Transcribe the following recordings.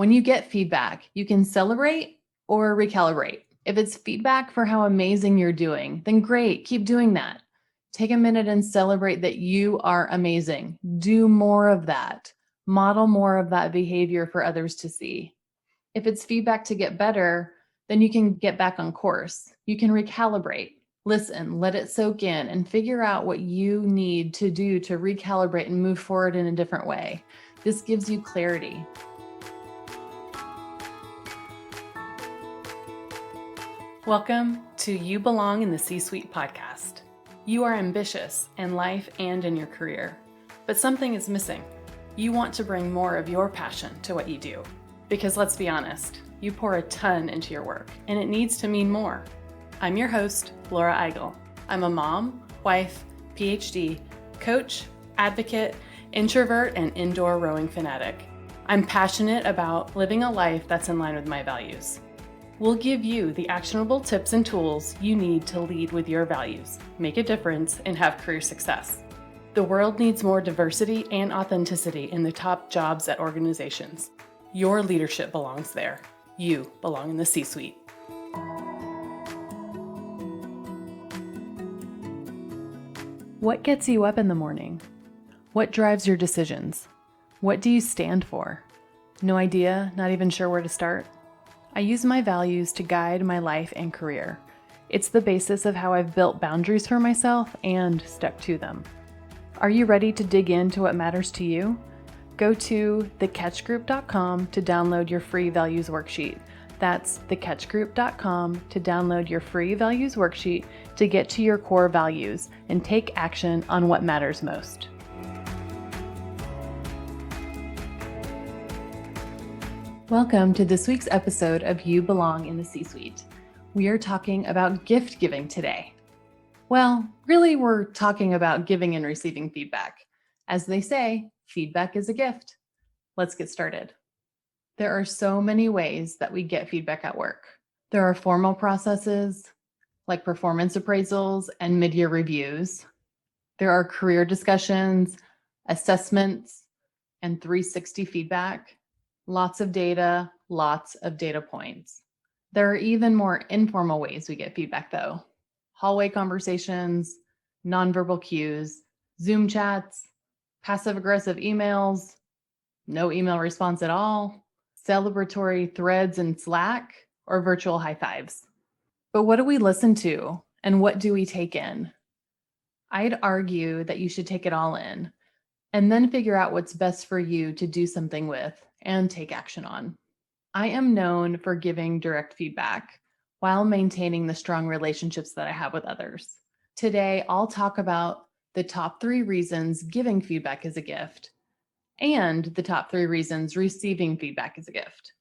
When you get feedback, you can celebrate or recalibrate. If it's feedback for how amazing you're doing, then great, keep doing that. Take a minute and celebrate that you are amazing. Do more of that. Model more of that behavior for others to see. If it's feedback to get better, then you can get back on course. You can recalibrate. Listen, let it soak in, and figure out what you need to do to recalibrate and move forward in a different way. This gives you clarity. Welcome to You Belong in the C-Suite podcast. You are ambitious in life and in your career, but something is missing. You want to bring more of your passion to what you do. Because let's be honest, you pour a ton into your work, and it needs to mean more. I'm your host, Laura Eigel. I'm a mom, wife, PhD, coach, advocate, introvert, and indoor rowing fanatic. I'm passionate about living a life that's in line with my values. We'll give you the actionable tips and tools you need to lead with your values, make a difference, and have career success. The world needs more diversity and authenticity in the top jobs at organizations. Your leadership belongs there. You belong in the C-Suite. What gets you up in the morning? What drives your decisions? What do you stand for? No idea, not even sure where to start? I use my values to guide my life and career. It's the basis of how I've built boundaries for myself and stuck to them. Are you ready to dig into what matters to you? Go to thecatchgroup.com to download your free values worksheet. That's thecatchgroup.com to download your free values worksheet to get to your core values and take action on what matters most. Welcome to this week's episode of You Belong in the C-Suite. We are talking about gift giving today. Well, really, we're talking about giving and receiving feedback. As they say, feedback is a gift. Let's get started. There are so many ways that we get feedback at work. There are formal processes like performance appraisals and mid-year reviews. There are career discussions, assessments, and 360 feedback. Lots of data, lots of data points. There are even more informal ways we get feedback though. Hallway conversations, nonverbal cues, Zoom chats, passive-aggressive emails, no email response at all, celebratory threads in Slack, or virtual high fives. But what do we listen to, and what do we take in? I'd argue that you should take it all in, and then figure out what's best for you to do something with and take action on. I am known for giving direct feedback while maintaining the strong relationships that I have with others. Today, I'll talk about the top 3 reasons giving feedback is a gift and the top 3 reasons receiving feedback is a gift.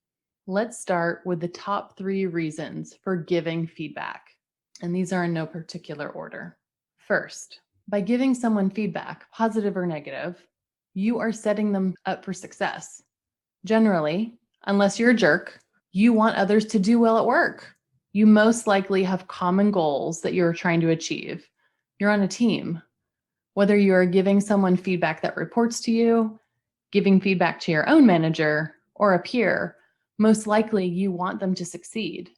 Let's start with the top 3 reasons for giving feedback, and these are in no particular order. First, by giving someone feedback, positive or negative, you are setting them up for success. Generally, unless you're a jerk, you want others to do well at work. You most likely have common goals that you're trying to achieve. You're on a team. Whether you are giving someone feedback that reports to you, giving feedback to your own manager, or a peer, most likely you want them to succeed.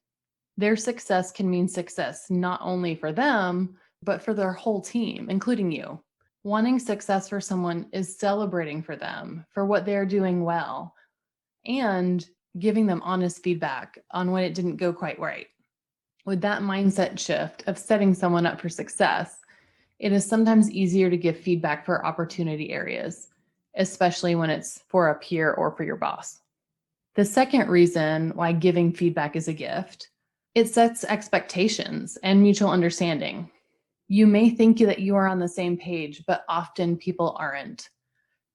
Their success can mean success not only for them, but for their whole team, including you. Wanting success for someone is celebrating for them, for what they're doing well, and giving them honest feedback on when it didn't go quite right. With that mindset shift of setting someone up for success, it is sometimes easier to give feedback for opportunity areas, especially when it's for a peer or for your boss. The second reason why giving feedback is a gift, it sets expectations and mutual understanding. You may think that you are on the same page, but often people aren't.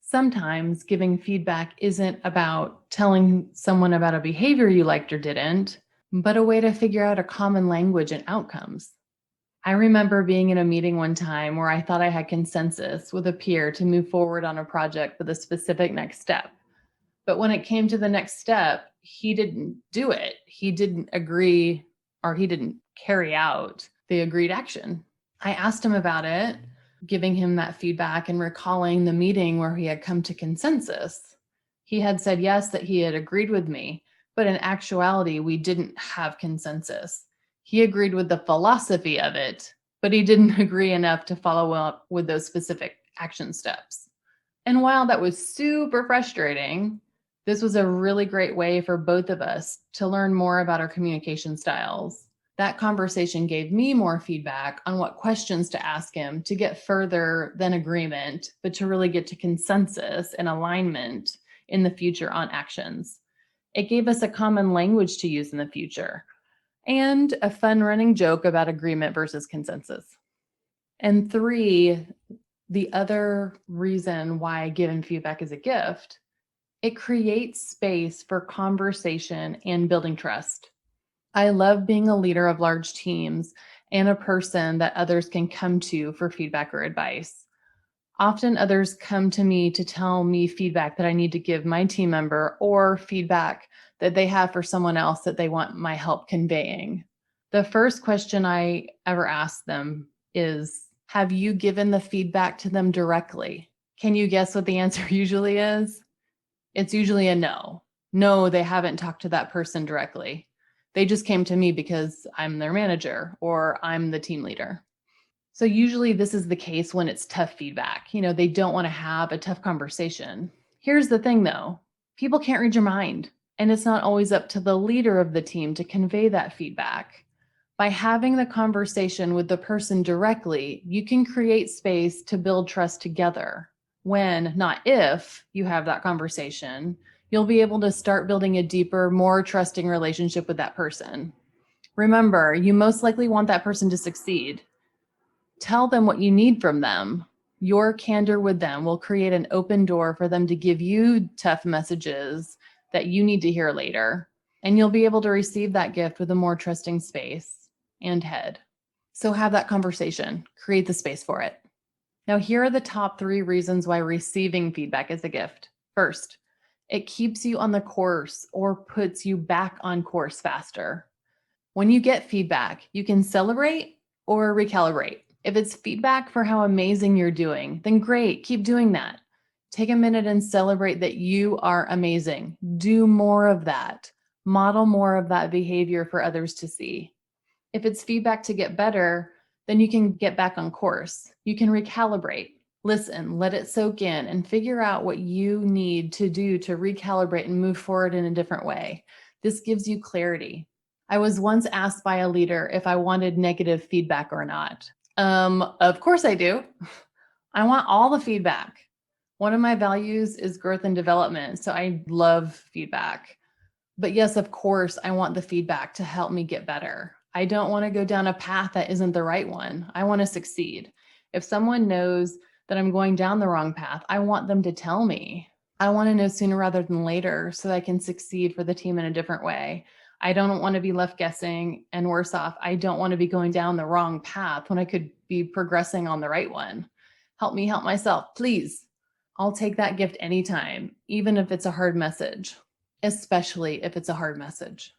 Sometimes giving feedback isn't about telling someone about a behavior you liked or didn't, but a way to figure out a common language and outcomes. I remember being in a meeting one time where I thought I had consensus with a peer to move forward on a project with a specific next step. But when it came to the next step, he didn't do it. He didn't agree, or he didn't carry out the agreed action. I asked him about it, giving him that feedback and recalling the meeting where he had come to consensus. He had said yes, that he had agreed with me, but in actuality, we didn't have consensus. He agreed with the philosophy of it, but he didn't agree enough to follow up with those specific action steps. And while that was super frustrating, this was a really great way for both of us to learn more about our communication styles. That conversation gave me more feedback on what questions to ask him to get further than agreement, but to really get to consensus and alignment in the future on actions. It gave us a common language to use in the future and a fun running joke about agreement versus consensus. And three, the other reason why giving feedback is a gift, it creates space for conversation and building trust. I love being a leader of large teams and a person that others can come to for feedback or advice. Often others come to me to tell me feedback that I need to give my team member or feedback that they have for someone else that they want my help conveying. The first question I ever ask them is, have you given the feedback to them directly? Can you guess what the answer usually is? It's usually a no. No, they haven't talked to that person directly. They just came to me because I'm their manager or I'm the team leader. So usually this is the case when it's tough feedback. They don't want to have a tough conversation. Here's the thing though, people can't read your mind, and it's not always up to the leader of the team to convey that feedback. By having the conversation with the person directly, you can create space to build trust together. When, not if, you have that conversation, you'll be able to start building a deeper, more trusting relationship with that person. Remember, you most likely want that person to succeed. Tell them what you need from them. Your candor with them will create an open door for them to give you tough messages that you need to hear later. And you'll be able to receive that gift with a more trusting space and head. So have that conversation, create the space for it. Now, here are the top 3 reasons why receiving feedback is a gift. First, it keeps you on the course or puts you back on course faster. When you get feedback, you can celebrate or recalibrate. If it's feedback for how amazing you're doing, then great, keep doing that. Take a minute and celebrate that you are amazing. Do more of that. Model more of that behavior for others to see. If it's feedback to get better, then you can get back on course. You can recalibrate. Listen, let it soak in, and figure out what you need to do to recalibrate and move forward in a different way. This gives you clarity. I was once asked by a leader if I wanted negative feedback or not. Of course I do. I want all the feedback. One of my values is growth and development, so I love feedback. But yes, of course, I want the feedback to help me get better. I don't want to go down a path that isn't the right one. I want to succeed. If someone knows that I'm going down the wrong path, I want them to tell me. I want to know sooner rather than later so that I can succeed for the team in a different way. I don't want to be left guessing, and worse off, I don't want to be going down the wrong path when I could be progressing on the right one. Help me help myself, please. I'll take that gift anytime, even if it's a hard message, especially if it's a hard message.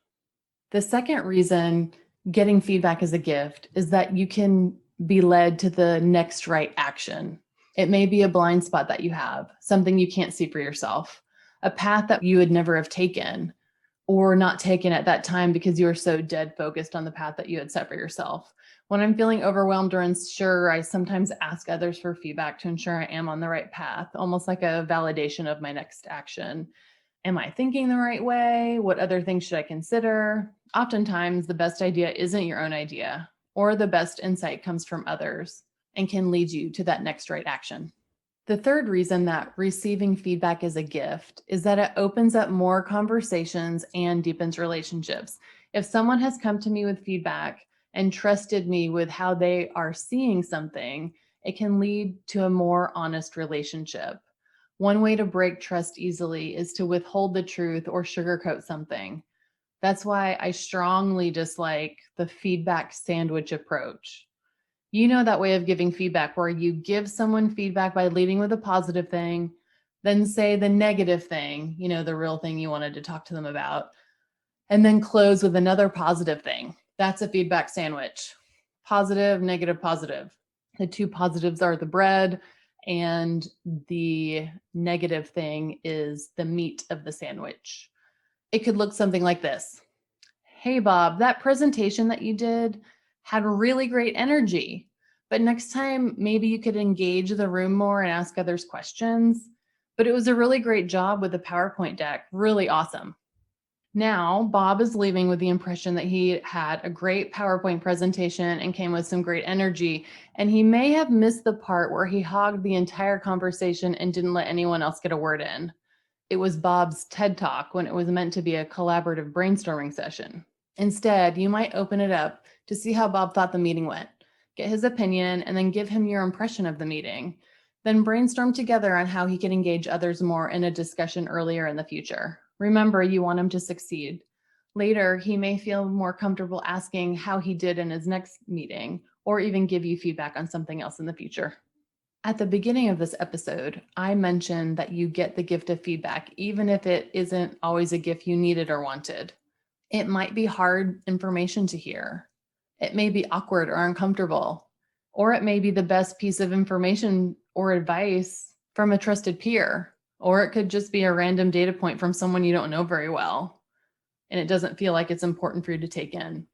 The second reason getting feedback is a gift is that you can be led to the next right action. It may be a blind spot that you have, something you can't see for yourself, a path that you would never have taken or not taken at that time because you were so dead focused on the path that you had set for yourself. When I'm feeling overwhelmed or unsure, I sometimes ask others for feedback to ensure I am on the right path, almost like a validation of my next action. Am I thinking the right way? What other things should I consider? Oftentimes, the best idea isn't your own idea, or the best insight comes from others and can lead you to that next right action. The third reason that receiving feedback is a gift is that it opens up more conversations and deepens relationships. If someone has come to me with feedback and trusted me with how they are seeing something, it can lead to a more honest relationship. One way to break trust easily is to withhold the truth or sugarcoat something. That's why I strongly dislike the feedback sandwich approach. That way of giving feedback where you give someone feedback by leading with a positive thing, then say the negative thing, the real thing you wanted to talk to them about, and then close with another positive thing. That's a feedback sandwich. Positive, negative, positive. The 2 positives are the bread, and the negative thing is the meat of the sandwich. It could look something like this. Hey, Bob, that presentation that you did had really great energy, but next time maybe you could engage the room more and ask others questions. But it was a really great job with the PowerPoint deck. Really awesome. Now, Bob is leaving with the impression that he had a great PowerPoint presentation and came with some great energy, and he may have missed the part where he hogged the entire conversation and didn't let anyone else get a word in. It was Bob's TED Talk when it was meant to be a collaborative brainstorming session. Instead, you might open it up to see how Bob thought the meeting went, get his opinion, and then give him your impression of the meeting. Then brainstorm together on how he can engage others more in a discussion earlier in the future. Remember, you want him to succeed. Later, he may feel more comfortable asking how he did in his next meeting, or even give you feedback on something else in the future. At the beginning of this episode, I mentioned that you get the gift of feedback, even if it isn't always a gift you needed or wanted. It might be hard information to hear. It may be awkward or uncomfortable, or it may be the best piece of information or advice from a trusted peer, or it could just be a random data point from someone you don't know very well, and it doesn't feel like it's important for you to take in.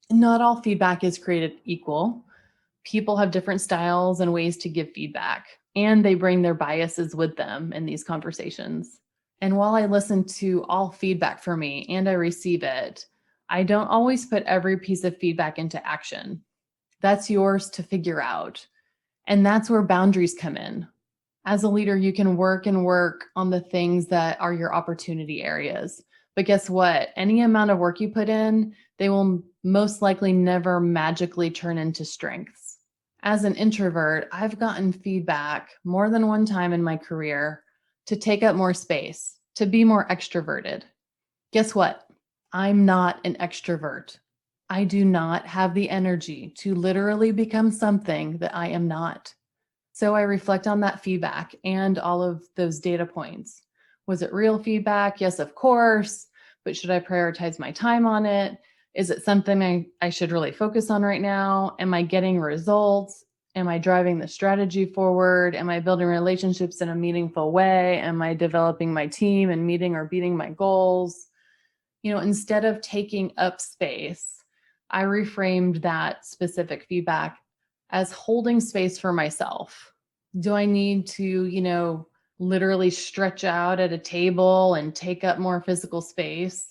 Not all feedback is created equal. People have different styles and ways to give feedback, and they bring their biases with them in these conversations. And while I listen to all feedback for me and I receive it, I don't always put every piece of feedback into action. That's yours to figure out. And that's where boundaries come in. As a leader, you can work on the things that are your opportunity areas. But guess what? Any amount of work you put in, they will most likely never magically turn into strengths. As an introvert, I've gotten feedback more than one time in my career to take up more space, to be more extroverted. Guess what? I'm not an extrovert. I do not have the energy to literally become something that I am not. So I reflect on that feedback and all of those data points. Was it real feedback? Yes, of course. But should I prioritize my time on it? Is it something I should really focus on right now? Am I getting results? Am I driving the strategy forward? Am I building relationships in a meaningful way? Am I developing my team and meeting or beating my goals? Instead of taking up space, I reframed that specific feedback as holding space for myself. Do I need to, literally stretch out at a table and take up more physical space?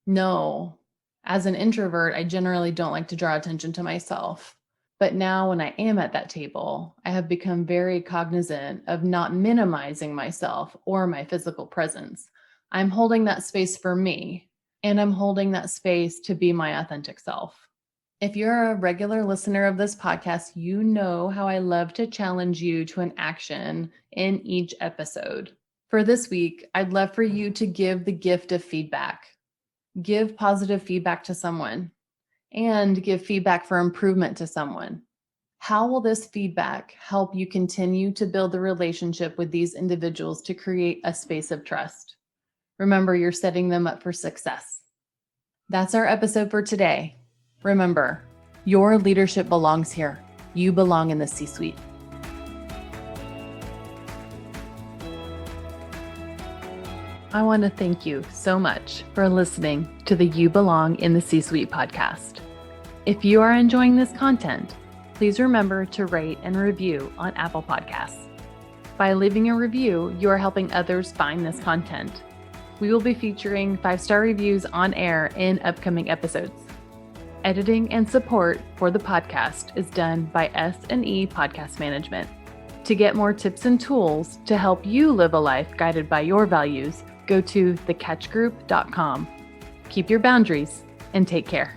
No. As an introvert, I generally don't like to draw attention to myself. But now when I am at that table, I have become very cognizant of not minimizing myself or my physical presence. I'm holding that space for me, and I'm holding that space to be my authentic self. If you're a regular listener of this podcast, you know how I love to challenge you to an action in each episode. For this week, I'd love for you to give the gift of feedback. Give positive feedback to someone and give feedback for improvement to someone. How will this feedback help you continue to build the relationship with these individuals to create a space of trust? Remember, you're setting them up for success. That's our episode for today. Remember, your leadership belongs here. You belong in the C-suite. I want to thank you so much for listening to the You Belong in the C-Suite podcast. If you are enjoying this content, please remember to rate and review on Apple Podcasts. By leaving a review, you are helping others find this content. We will be featuring 5-star reviews on air in upcoming episodes. Editing and support for the podcast is done by S&E Podcast Management. To get more tips and tools to help you live a life guided by your values, go to thecatchgroup.com. Keep your boundaries and take care.